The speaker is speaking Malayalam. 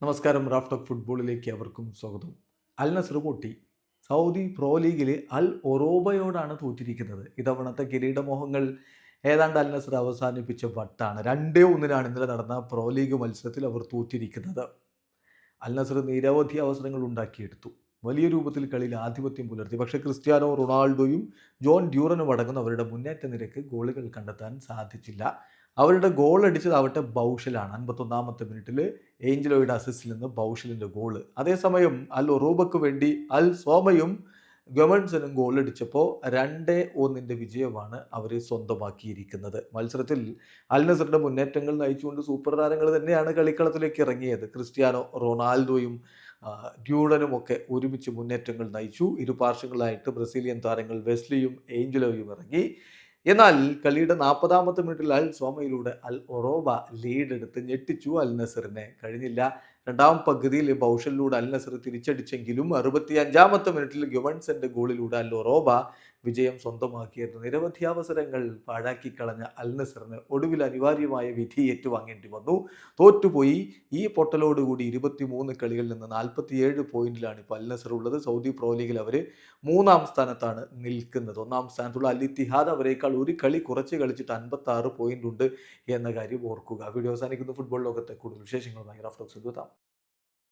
നമസ്കാരം. റാഫ് ടോക്ക് ഫുട്ബോളിലേക്ക് അവർക്കും സ്വാഗതം. അൽ നസ്ർ പൊട്ടി. സൗദി പ്രോ ലീഗിൽ അൽ ഒറോബയോടാണ് തോറ്റിരിക്കുന്നത്. ഇത്തവണത്തെ കിരീടമോഹങ്ങൾ ഏതാണ്ട് അൽ നസ്ർ അവസാനിപ്പിച്ച വട്ടാണ്. 2-1 ഇന്നലെ നടന്ന പ്രോ ലീഗ് മത്സരത്തിൽ അവർ തോറ്റിരിക്കുന്നത്. അൽ നസ്ർ നിരവധി അവസരങ്ങൾ ഉണ്ടാക്കിയെടുത്തു. വലിയ രൂപത്തിൽ കളിയിൽ ആധിപത്യം പുലർത്തി. പക്ഷേ ക്രിസ്ത്യാനോ റൊണാൾഡോയും ജോൺ ഡ്യൂറനും അടങ്ങുന്ന അവരുടെ മുന്നേറ്റ നിരക്ക് ഗോളുകൾ കണ്ടെത്താൻ സാധിച്ചില്ല. അവരുടെ ഗോൾ അടിച്ചതാവട്ടെ ബൗഷലാണ്. 51-ാമത്തെ മിനിറ്റിൽ ഏഞ്ചലോയുടെ അസിസ്റ്റിൽ നിന്ന് ബൗഷലിൻ്റെ ഗോള്. അതേസമയം അൽ ഒറൂബക്ക് വേണ്ടി അൽ സോമയും ഗവൺസനും ഗോളടിച്ചപ്പോൾ 2-1 വിജയമാണ് അവർ സ്വന്തമാക്കിയിരിക്കുന്നത്. മത്സരത്തിൽ അൽ നസറിൻ്റെ മുന്നേറ്റങ്ങൾ നയിച്ചുകൊണ്ട് സൂപ്പർ താരങ്ങൾ തന്നെയാണ് കളിക്കളത്തിലേക്ക് ഇറങ്ങിയത്. ക്രിസ്ത്യാനോ റൊണാൾഡോയും ഡ്യൂഡനുമൊക്കെ ഒരുമിച്ച് മുന്നേറ്റങ്ങൾ നയിച്ചു. ഇരുപാർശ്വങ്ങളായിട്ട് ബ്രസീലിയൻ താരങ്ങൾ വെസ്ലിയും ഏഞ്ചലോയും ഇറങ്ങി. എന്നാൽ കളിയുടെ 40-ാമത്തെ മിനിറ്റിൽ അൽ സോമയിലൂടെ അൽ ഒറോബ ലീഡ് എടുത്ത് ഞെട്ടിച്ചു. അൽ നസറിനെ കഴിഞ്ഞില്ല. രണ്ടാം പകുതിയിൽ ബൗഷലിലൂടെ അൽ നസർ തിരിച്ചടിച്ചെങ്കിലും 65-ാമത്തെ മിനിറ്റിൽ ഗവൺസന്റെ ഗോളിലൂടെ അൽ ഒറോബ വിജയം സ്വന്തമാക്കിയത്. നിരവധി അവസരങ്ങൾ പാഴാക്കി കളഞ്ഞ അൽ നസറിന് ഒടുവിൽ അനിവാര്യമായ വിധി ഏറ്റുവാങ്ങേണ്ടി വന്നു. തോറ്റുപോയി. ഈ പൊട്ടലോടുകൂടി 23 കളികളിൽ നിന്ന് 47 പോയിന്റിലാണ് ഇപ്പോൾ അൽ നസർ ഉള്ളത്. സൗദി പ്രോ ലീഗിൽ അവർ 3-ാം സ്ഥാനത്താണ് നിൽക്കുന്നത്. 1-ാം സ്ഥാനത്തുള്ള അൽ ഇത്തിഹാദ് അവരേക്കാൾ ഒരു കളി കുറച്ച് കളിച്ചിട്ട് 56 പോയിന്റ് ഉണ്ട് എന്ന കാര്യം ഓർക്കുക. വീഡിയോ അവസാനിക്കുന്ന ഫുട്ബോൾ ലോകത്തെ കൂടുതൽ വിശേഷങ്ങളുമായി റാഫ് ടോക്സ് എത്താം.